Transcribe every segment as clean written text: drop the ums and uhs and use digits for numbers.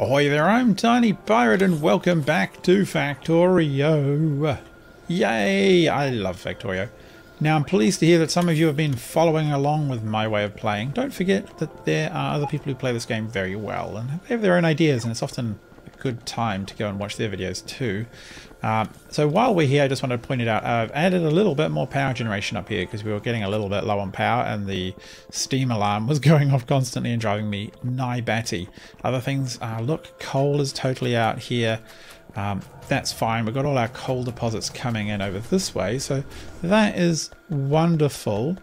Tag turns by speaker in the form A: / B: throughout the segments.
A: Ahoy there, I'm Tiny Pirate and welcome back to Factorio. Yay, I love Factorio. Now I'm pleased to hear that some of you have been following along with my way of playing. Don't forget that there are other people who play this game very well and have their own ideas, and it's often a good time to go and watch their videos too. So while we're here, I just wanted to point it out, I've added a little bit more power generation up here because we were getting a little bit low on power and the steam alarm was going off constantly and driving me nigh batty. Other things, look, coal is totally out here. That's fine. We've got all our coal deposits coming in over this way, so that is wonderful.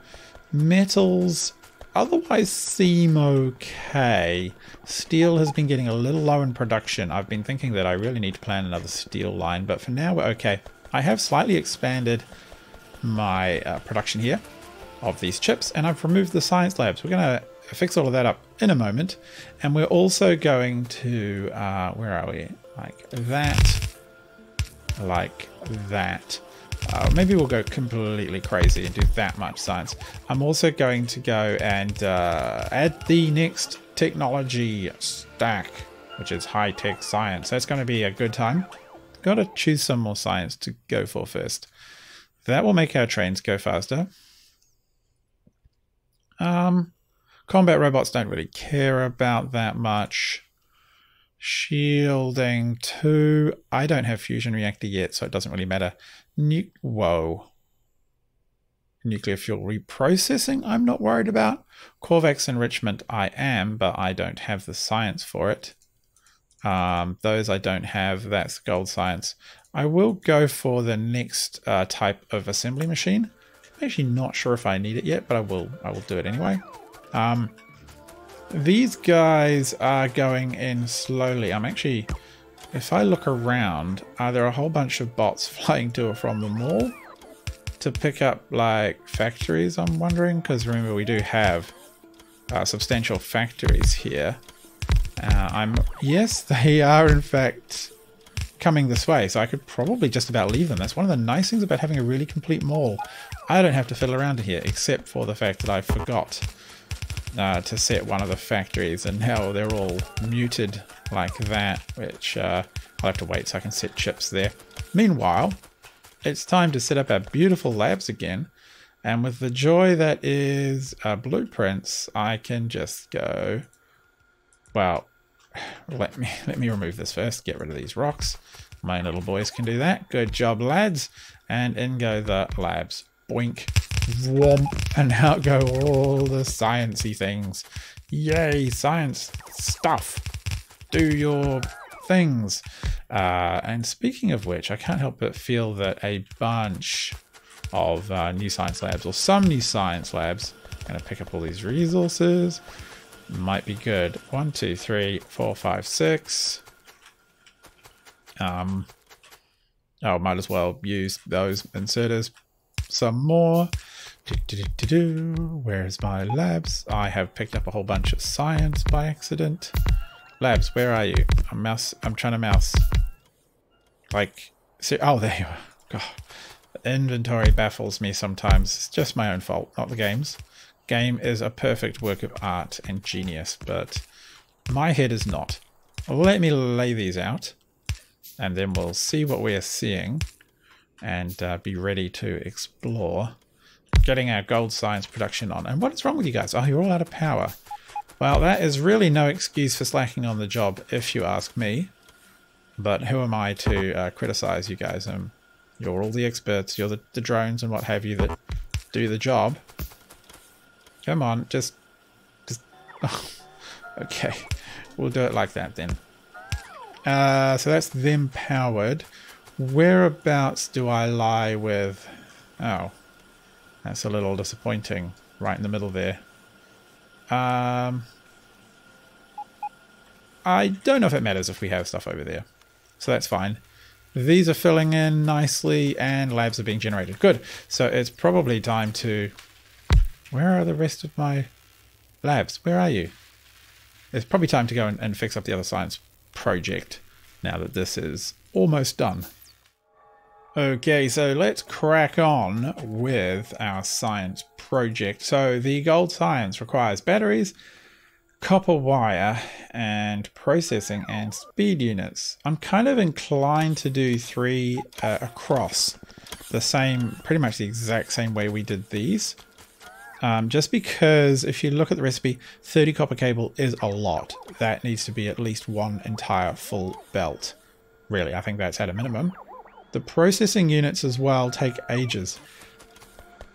A: Metals otherwise seem okay. Steel has been getting a little low in production. I've been thinking that I really need to plan another steel line, but for now we're okay. I have slightly expanded my production here of these chips, and I've removed the science labs. We're going to fix all of that up in a moment, and we're also going to, where are we? Like that. Maybe we'll go completely crazy and do that much science. I'm also going to go and add the next technology stack, which is high-tech science. That's going to be a good time. Got to choose some more science to go for first. That will make our trains go faster. Combat robots don't really care about that much. Shielding 2. I don't have fusion reactor yet, so it doesn't really matter. Whoa. Nuclear fuel reprocessing I'm not worried about. Corvex enrichment I am, but I don't have the science for it. Those I don't have. That's gold science. I will go for the next type of assembly machine. I'm actually not sure if I need it yet, but I will do it anyway. These guys are going in slowly. I'm actually, if I look around, there are a whole bunch of bots flying to or from the mall to pick up like factories, I'm wondering, because remember we do have substantial factories here. Yes, they are in fact coming this way, so I could probably just about leave them. That's one of the nice things about having a really complete mall. I don't have to fiddle around here, except for the fact that I forgot to set one of the factories, and now they're all muted like that, which I'll have to wait so I can set chips there. Meanwhile, it's time to set up our beautiful labs again, and with the joy that is blueprints, I can just go, well, let me remove this first, get rid of these rocks. My little boys can do that. Good job, lads. And in go the labs. Boink. Whomp, and out go all the sciencey things. Yay, science stuff. Do your things. And speaking of which, I can't help but feel that a bunch of new science labs, or some new science labs, I'm going to pick up all these resources. Might be good. 1, 2, 3, 4, 5, 6. Oh, might as well use those inserters some more. Where's my labs? I have picked up a whole bunch of science by accident. Labs, where are you? I'm trying to mouse. Like, oh, there you are. God, inventory baffles me sometimes. It's just my own fault, not the game's. Game is a perfect work of art and genius, but my head is not. Let me lay these out, and then we'll see what we are seeing, and be ready to explore. Getting our gold science production on. And what is wrong with you guys? Oh, you're all out of power. Well, that is really no excuse for slacking on the job, if you ask me. But who am I to criticize you guys? You're all the experts. You're the drones and what have you that do the job. Come on, just oh, okay. We'll do it like that then. So that's them powered. Whereabouts do I lie with... Oh, that's a little disappointing. Right in the middle there. I don't know if it matters if we have stuff over there. So that's fine. These are filling in nicely and labs are being generated. Good. So it's probably time to... Where are the rest of my labs? Where are you? It's probably time to go and fix up the other science project now that this is almost done. Okay, so let's crack on with our science project. So the gold science requires batteries, copper wire and processing and speed units. I'm kind of inclined to do 3 across the same, pretty much the exact same way we did these. Just because if you look at the recipe, 30 copper cable is a lot. That needs to be at least 1 entire full belt. Really, I think that's at a minimum. The processing units as well take ages.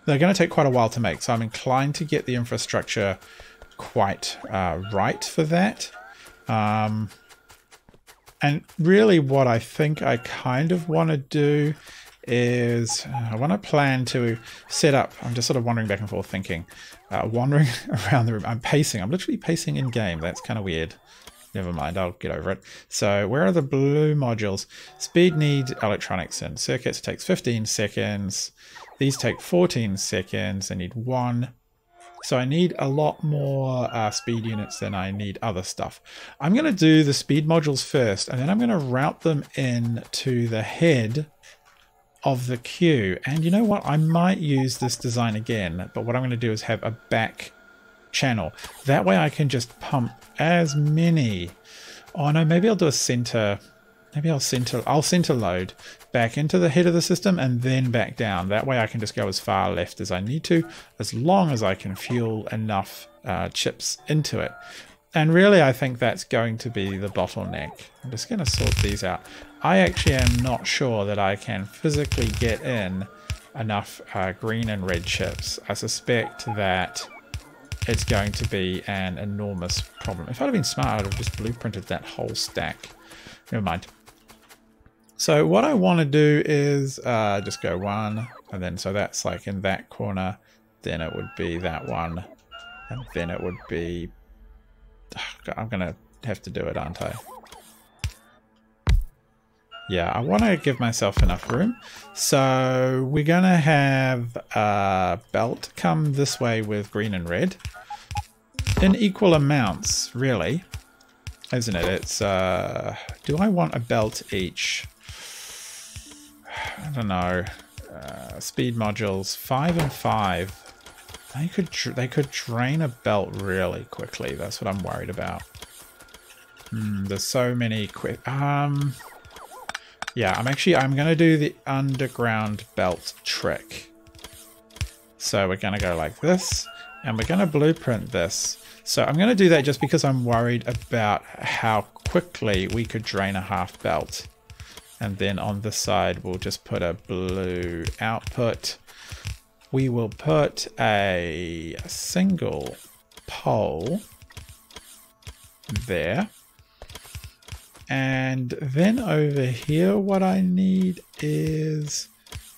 A: They're going to take quite a while to make, so I'm inclined to get the infrastructure quite right for that. And really what I think I kind of want to do is I want to plan to set up, I'm just sort of wandering back and forth thinking, wandering around the room. I'm pacing, I'm literally pacing in game. That's kind of weird. Never mind, I'll get over it. So where are the blue modules? Speed needs electronics and circuits. It takes 15 seconds. These take 14 seconds. I need 1. So I need a lot more speed units than I need other stuff. I'm going to do the speed modules first, and then I'm going to route them in to the head of the queue. And you know what? I might use this design again, but what I'm going to do is have a back channel. That way I can just pump as many. Oh no, maybe I'll do a center. Maybe I'll center load back into the head of the system and then back down. That way I can just go as far left as I need to, as long as I can fuel enough chips into it. And really I think that's going to be the bottleneck. I'm just going to sort these out. I actually am not sure that I can physically get in enough green and red chips. I suspect that it's going to be an enormous problem. If I'd have been smart, I'd have just blueprinted that whole stack. Never mind. So what I want to do is just go 1, and then so that's like in that corner, then it would be that one, and then it would be... Oh, God, I'm going to have to do it, aren't I? Yeah, I want to give myself enough room. So we're going to have a belt come this way with green and red. In equal amounts, really. Isn't it? It's, do I want a belt each? I don't know. Speed modules, 5 and 5. They could drain a belt really quickly. That's what I'm worried about. There's so many quick... Yeah, I'm going to do the underground belt trick. So we're going to go like this, and we're going to blueprint this. So I'm going to do that just because I'm worried about how quickly we could drain a half belt. And then on this side, we'll just put a blue output. We will put a single pole there. And then over here, what I need is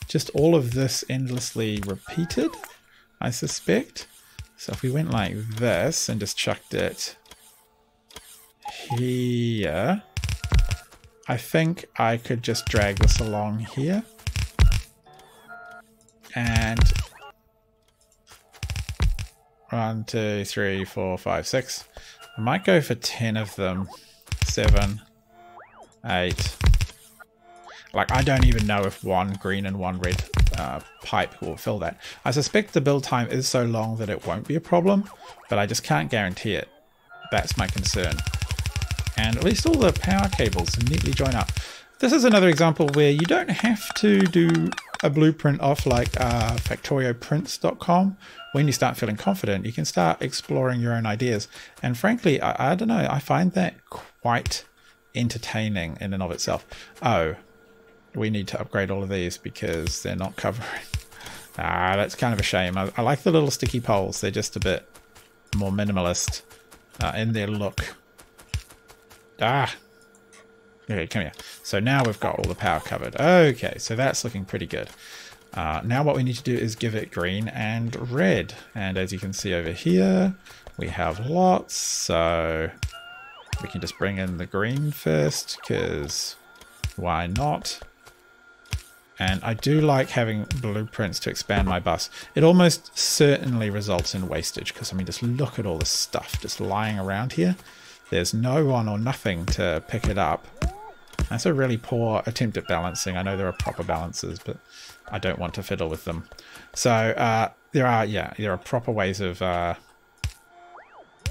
A: just all of this endlessly repeated, I suspect. So if we went like this and just chucked it here, I think I could just drag this along here. And 1, 2, 3, 4, 5, 6. I might go for 10 of them. 7, 8. Like, I don't even know if 1 green and 1 red pipe will fill that. I suspect the build time is so long that it won't be a problem, but I just can't guarantee it. That's my concern. And at least all the power cables neatly join up. This is another example where you don't have to do a blueprint off like factorioprints.com. When you start feeling confident, you can start exploring your own ideas. And frankly, I don't know, I find that quite entertaining in and of itself. Oh, we need to upgrade all of these because they're not covering. That's kind of a shame. I like the little sticky poles. They're just a bit more minimalist in their look. Okay, come here. So now we've got all the power covered. Okay, so that's looking pretty good. Now what we need to do is give it green and red. And as you can see over here, we have lots. So we can just bring in the green first, because why not? And I do like having blueprints to expand my bus. It almost certainly results in wastage, because I mean, just look at all this stuff just lying around here. There's no one or nothing to pick it up. That's a really poor attempt at balancing. I know there are proper balances, but I don't want to fiddle with them. So there are proper ways of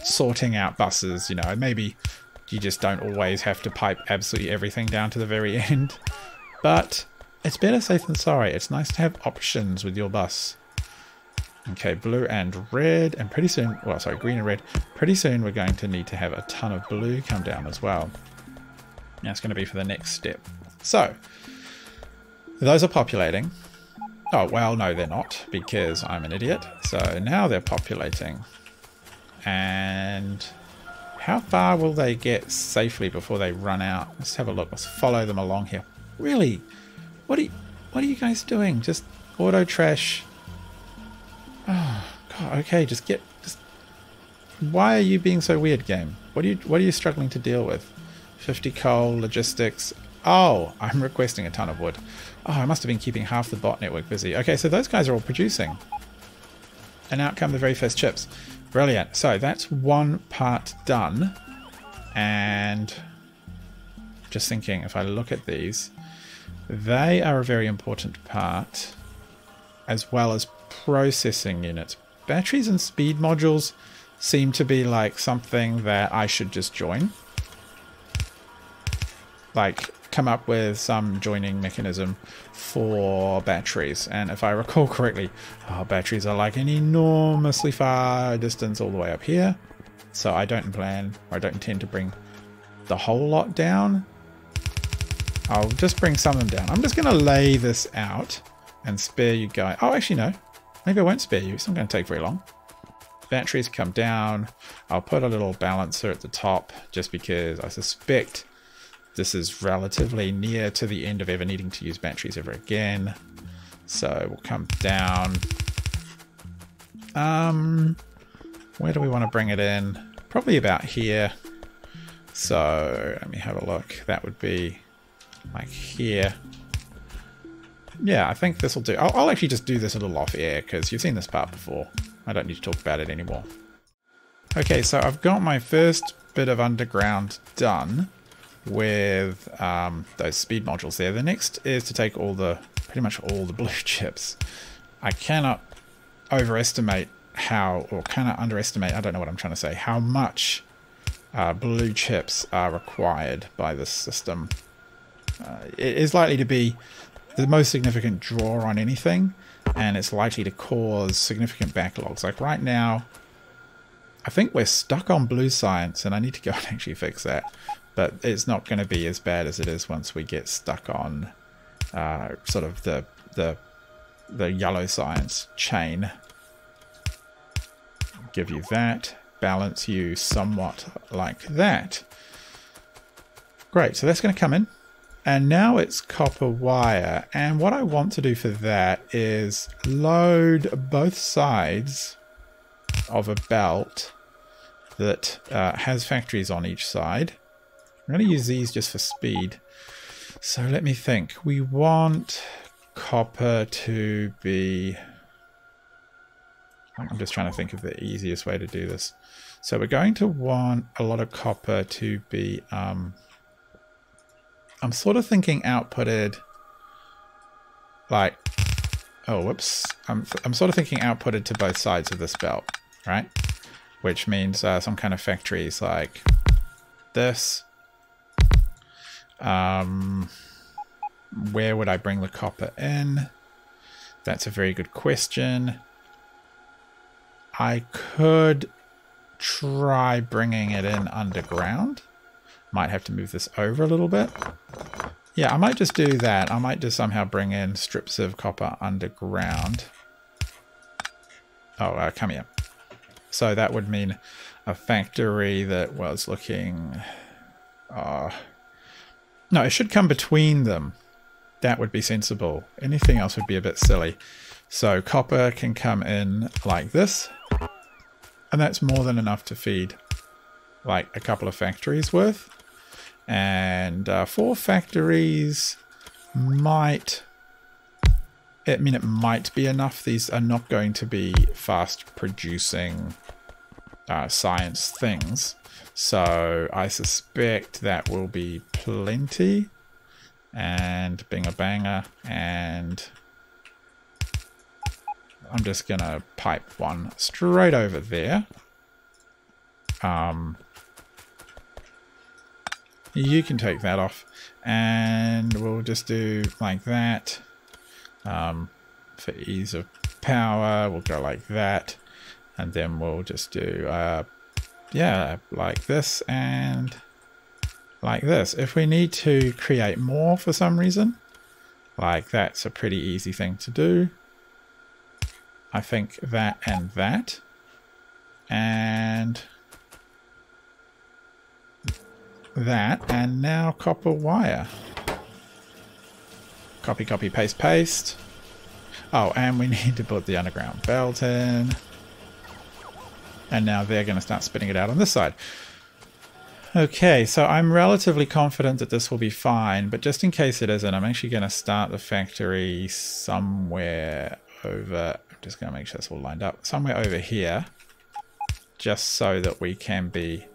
A: sorting out buses, you know, maybe you just don't always have to pipe absolutely everything down to the very end. But it's better safe than sorry. It's nice to have options with your bus. Okay, blue and red, and pretty soon, well, sorry, green and red. Pretty soon we're going to need to have a ton of blue come down as well. That's going to be for the next step. So, those are populating. Oh, well, no, they're not, because I'm an idiot. So now they're populating. And how far will they get safely before they run out? Let's have a look. Let's follow them along here. Really? What are you guys doing? Just auto trash. Oh, God, okay, just why are you being so weird, game? What are you struggling to deal with? 50 coal, logistics. Oh, I'm requesting a ton of wood. Oh, I must have been keeping half the bot network busy. Okay, so those guys are all producing. And out come the very first chips. Brilliant. So that's one part done. And just thinking, if I look at these, they are a very important part, as well as processing units. Batteries and speed modules seem to be like something that I should just join. Like, come up with some joining mechanism for batteries. And if I recall correctly, batteries are like an enormously far distance all the way up here. So I don't intend to bring the whole lot down. I'll just bring some of them down. I'm just going to lay this out and spare you guys. Oh, actually, no. Maybe I won't spare you. It's not going to take very long. Batteries come down. I'll put a little balancer at the top just because I suspect this is relatively near to the end of ever needing to use batteries ever again. So we'll come down. Where do we want to bring it in? Probably about here. So let me have a look. That would be like here. Yeah, I think this will do. I'll actually just do this a little off air because you've seen this part before. I don't need to talk about it anymore. Okay, so I've got my first bit of underground done with those speed modules there. The next is to take pretty much all the blue chips. I cannot overestimate underestimate, I don't know what I'm trying to say, how much blue chips are required by this system. It is likely to be the most significant draw on anything, and it's likely to cause significant backlogs. Like right now, I think we're stuck on blue science, and I need to go and actually fix that. But it's not going to be as bad as it is once we get stuck on sort of the yellow science chain. Give you that. Balance you somewhat like that. Great, so that's going to come in. And now it's copper wire. And what I want to do for that is load both sides of a belt that has factories on each side. I'm going to use these just for speed. So let me think. We want copper to be... I'm just trying to think of the easiest way to do this. So we're going to want a lot of copper to be... I'm sort of thinking outputted like... Oh, whoops. I'm sort of thinking outputted to both sides of this belt, right? Which means some kind of factories like this. Where would I bring the copper in? That's a very good question. I could try bringing it in underground. Might have to move this over a little bit. Yeah, I might just do that. I might just somehow bring in strips of copper underground. Oh, come here. So that would mean a factory that was looking... no, it should come between them. That would be sensible. Anything else would be a bit silly. So copper can come in like this. And that's more than enough to feed like a couple of factories worth. And 4 factories might... I mean, it might be enough. These are not going to be fast producing science things. So I suspect that will be plenty. And bing a banger. And I'm just going to pipe one straight over there. You can take that off, and we'll just do like that. For ease of power, we'll go like that, and then we'll just do yeah, like this and like this. If we need to create more for some reason, like that's a pretty easy thing to do. I think that and that, and that, and now copper wire. Copy, copy, paste, paste. Oh, and we need to put the underground belt in. And now they're going to start spitting it out on this side. Okay, so I'm relatively confident that this will be fine, but just in case it isn't, I'm actually going to start the factory somewhere over... I'm just going to make sure it's all lined up. Somewhere over here, just so that we can be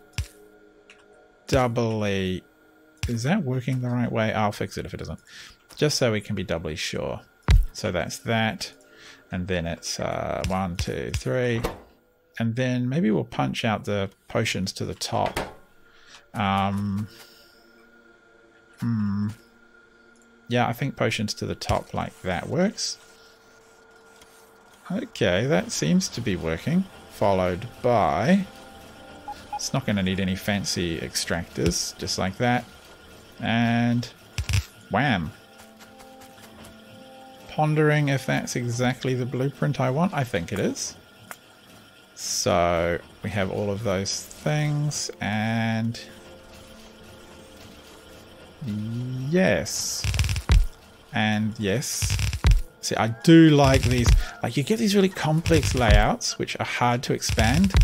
A: doubly... Is that working the right way? I'll fix it if it isn't. Just so we can be doubly sure. So that's that, and then it's 1, 2, 3, and then maybe we'll punch out the potions to the top. Yeah, I think potions to the top like that works. Okay, that seems to be working. Followed by... It's not going to need any fancy extractors, just like that. And wham! Pondering if that's exactly the blueprint I want. I think it is. So we have all of those things, and yes, and yes. See, I do like these. Like, you get these really complex layouts which are hard to expand.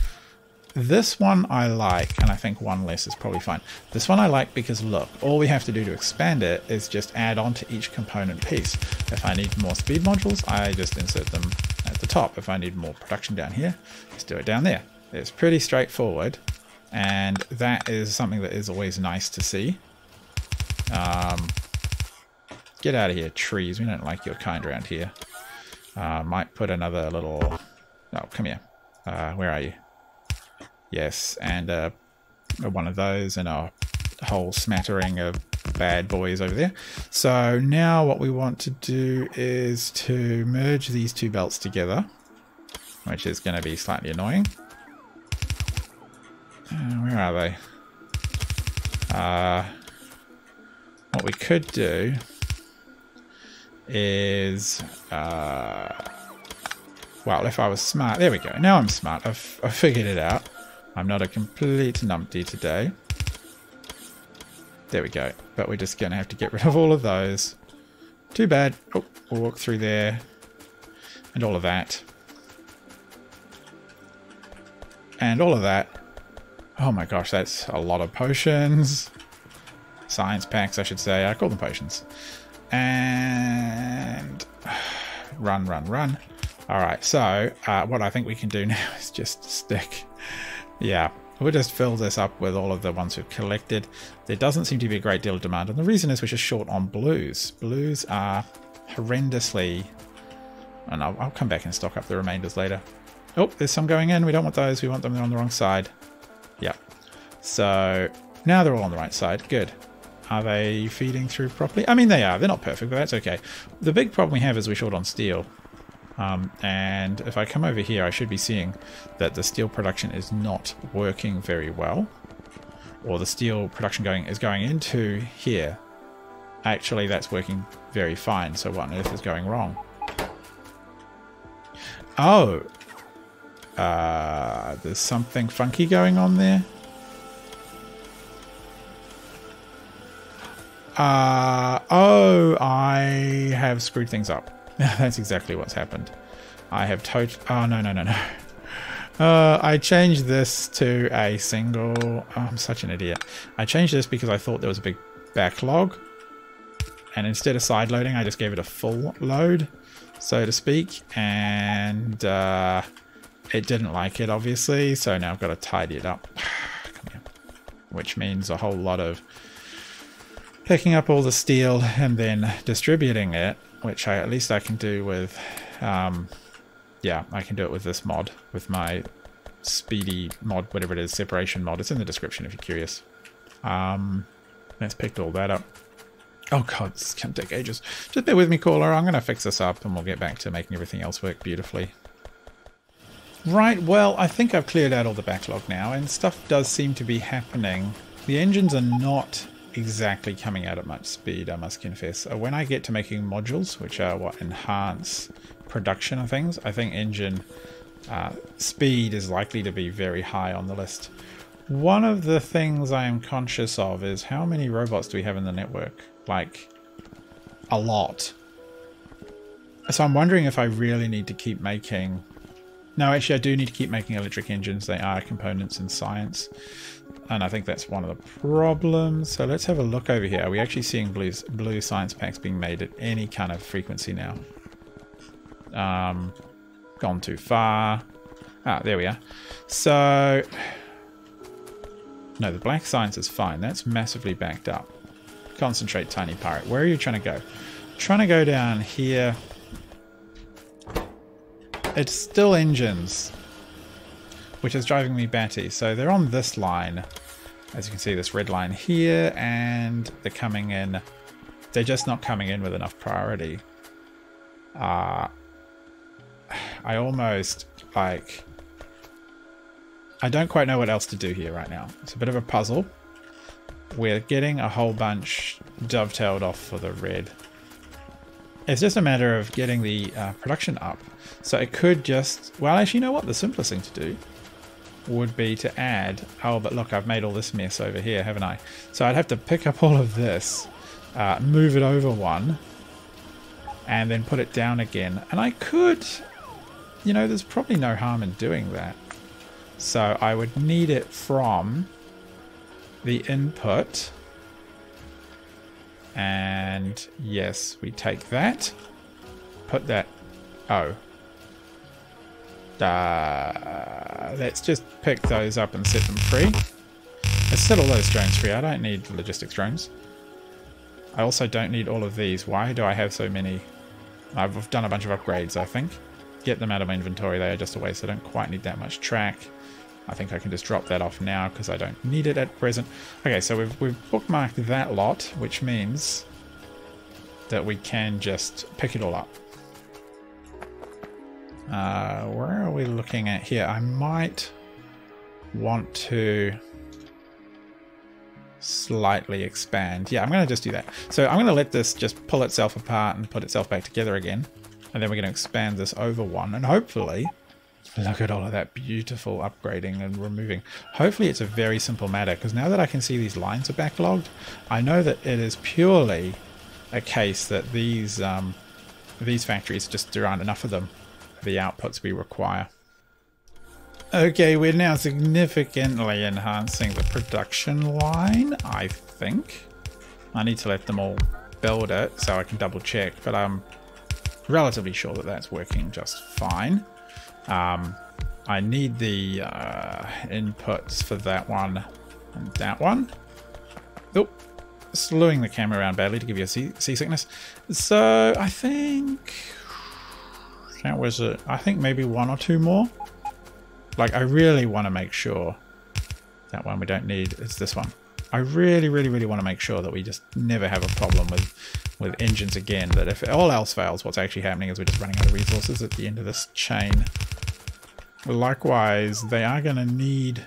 A: This one I like, and I think one less is probably fine. This one I like because, look, all we have to do to expand it is just add on to each component piece. If I need more speed modules, I just insert them at the top. If I need more production down here, just do it down there. It's pretty straightforward, and that is something that is always nice to see. Get out of here, trees. We don't like your kind around here. Might put another little... Oh, come here. Where are you? Yes, and one of those, and a whole smattering of bad boys over there. So now what we want to do is to merge these two belts together, which is going to be slightly annoying. Where are they? What we could do is... well, if I was smart... There we go. Now I'm smart. I've figured it out. I'm not a complete numpty today. There we go. But we're just going to have to get rid of all of those. Too bad. Oh, we'll walk through there. And all of that. And all of that. Oh my gosh, that's a lot of potions. Science packs, I should say. I call them potions. And... Run, run, run. Alright, so what I think we can do now is just stick... Yeah, we'll just fill this up with all of the ones we've collected. There doesn't seem to be a great deal of demand, and the reason is we're just short on blues. Blues are horrendously... And I'll come back and stock up the remainders later. Oh, there's some going in. We don't want those. We want them on the wrong side. Yeah. So now they're all on the right side. Good. Are they feeding through properly? I mean, they are. They're not perfect, but that's okay. The big problem we have is we're short on steel. And if I come over here, I should be seeing that the steel production is not working very well. Or the steel production is going into here. Actually, that's working very fine. So what on earth is going wrong? Oh! There's something funky going on there. Oh, I have screwed things up. That's exactly what's happened. I have oh, no. I changed this to a single... Oh, I'm such an idiot. I changed this because I thought there was a big backlog. And instead of side loading, I just gave it a full load, so to speak. And it didn't like it, obviously. So now I've got to tidy it up. Come here. Which means a whole lot of picking up all the steel and then distributing it. Which at least I can do with, yeah, I can do it with this mod, with my speedy mod, whatever it is, separation mod. It's in the description if you're curious. Let's pick all that up. Oh god, this is going to take ages. Just bear with me, caller. I'm going to fix this up and we'll get back to making everything else work beautifully. Right, well, I think I've cleared out all the backlog now, and stuff does seem to be happening. The engines are not exactly coming out at much speed, I must confess. When I get to making modules, which are what enhance production of things, I think engine speed is likely to be very high on the list. One of the things I am conscious of is how many robots do we have in the network? Like, a lot. So I'm wondering if I really need to keep making... No, actually I do need to keep making electric engines. They are components in science. And I think that's one of the problems. So let's have a look over here. Are we actually seeing blue science packs being made at any kind of frequency now? Gone too far. Ah, there we are. So... No, the black science is fine. That's massively backed up. Concentrate, tiny pirate. Where are you trying to go? Trying to go down here. It's still engines, which is driving me batty. So they're on this line. As you can see, this red line here, and they're coming in. They're just not coming in with enough priority. I almost, like... I don't quite know what else to do here right now. It's a bit of a puzzle. We're getting a whole bunch dovetailed off for the red. It's just a matter of getting the production up. So it could just... Well, actually, you know what? The simplest thing to do would be to add... Oh, but look, I've made all this mess over here, haven't I? So I'd have to pick up all of this, move it over one, and then put it down again. And I could... You know, there's probably no harm in doing that. So I would need it from the input. And yes, we take that. Put that... Oh. Let's just pick those up and set them free. Let's set all those drones free. I don't need logistics drones. I also don't need all of these. Why do I have so many? I've done a bunch of upgrades, I think. Get them out of my inventory. They are just a waste. I don't quite need that much track. I think I can just drop that off now because I don't need it at present. Okay, so we've bookmarked that lot, which means that we can just pick it all up. Where are we looking at here? I might want to slightly expand. Yeah, I'm going to just do that. So I'm going to let this just pull itself apart and put itself back together again. And then we're going to expand this over one. And hopefully, look at all of that beautiful upgrading and removing. Hopefully it's a very simple matter, because now that I can see these lines are backlogged, I know that it is purely a case that these factories, just there aren't enough of them for the outputs we require. Okay, we're now significantly enhancing the production line, I think. I need to let them all build it so I can double check, but I'm relatively sure that that's working just fine. I need the inputs for that one and that one. Oh, slewing the camera around badly to give you a seasickness. So I think that was it. I think maybe one or two more. Like, I really want to make sure that one we don't need is this one. I really, really, really want to make sure that we just never have a problem with engines again. That if all else fails, what's actually happening is we're just running out of resources at the end of this chain. Likewise, they are going to need...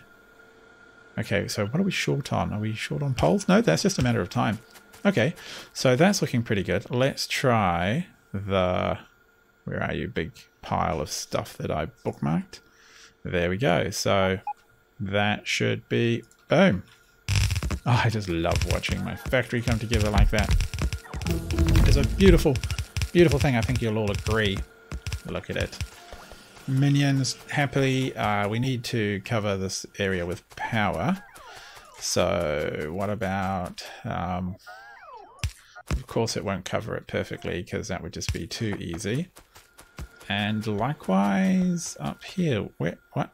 A: Okay, so what are we short on? Are we short on poles? No, that's just a matter of time. Okay, so that's looking pretty good. Let's try the... Where are you? Big pile of stuff that I bookmarked. There we go. So that should be... Boom. Oh, I just love watching my factory come together like that. It's a beautiful, beautiful thing. I think you'll all agree. Look at it. Minions, happily. We need to cover this area with power. So what about... of course it won't cover it perfectly because that would just be too easy. And likewise up here. Where, what?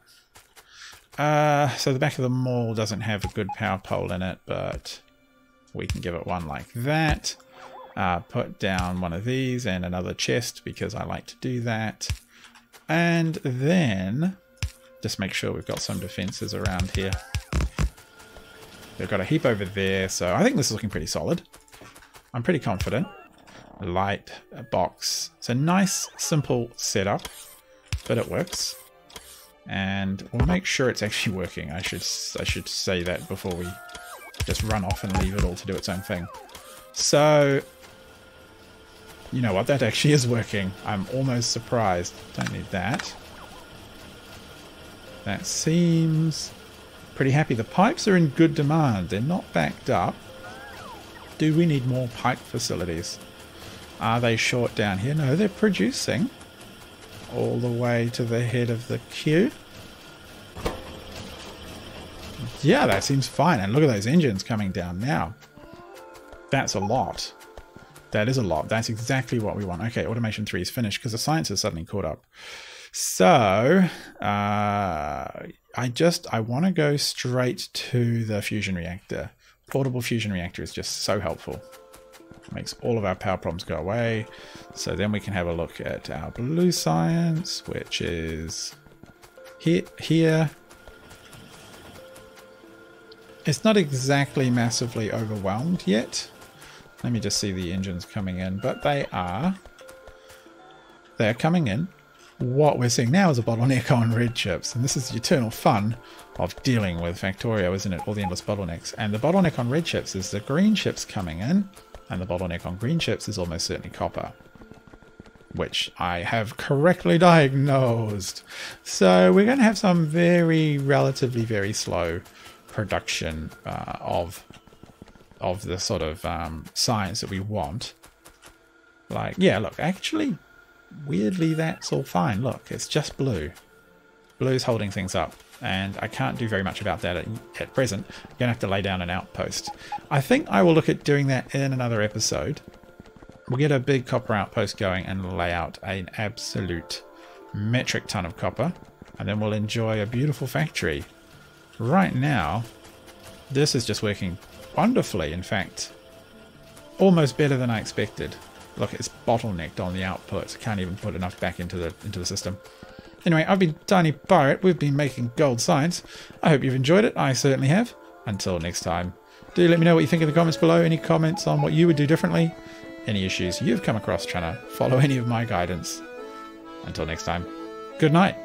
A: So the back of the mall doesn't have a good power pole in it, but we can give it one like that. Put down one of these and another chest because I like to do that. And then Just make sure we've got some defenses around here. They've got a heap over there, so I think this is looking pretty solid. I'm pretty confident. Light, a box. It's a nice, simple setup, but it works. And we'll make sure it's actually working. I should say that before we just run off and leave it all to do its own thing. So, you know what? That actually is working. I'm almost surprised. Don't need that. That seems pretty happy. The pipes are in good demand. They're not backed up. Do we need more pipe facilities? Are they short down here? No, they're producing all the way to the head of the queue. Yeah, that seems fine. And look at those engines coming down now. That's a lot. That is a lot. That's exactly what we want. Okay, automation 3 is finished because the science has suddenly caught up. So, I want to go straight to the fusion reactor. Portable fusion reactor is just so helpful. It makes all of our power problems go away. So then we can have a look at our blue science, which is here. It's not exactly massively overwhelmed yet. Let me just see the engines coming in, but they're coming in. What we're seeing now is a bottleneck on red chips, and this is the eternal fun of dealing with Factorio, isn't it? All the endless bottlenecks. And the bottleneck on red chips is the green chips coming in, and the bottleneck on green chips is almost certainly copper, which I have correctly diagnosed. So we're going to have some relatively very slow production of the sort of science that we want. Like, yeah, look, actually, weirdly, that's all fine. Look, it's just blue. Blue's holding things up, and I can't do very much about that at present. I'm going to have to lay down an outpost. I think I will look at doing that in another episode. We'll get a big copper outpost going and lay out an absolute metric ton of copper, and then we'll enjoy a beautiful factory. Right now, this is just working wonderfully. In fact, almost better than I expected. Look, it's bottlenecked on the output. Can't even put enough back into the system. Anyway, I've been Tiny Pirate. We've been making gold science. I hope you've enjoyed it. I certainly have. Until next time, do let me know what you think in the comments below. Any comments on what you would do differently? Any issues you've come across trying to follow any of my guidance? Until next time, good night.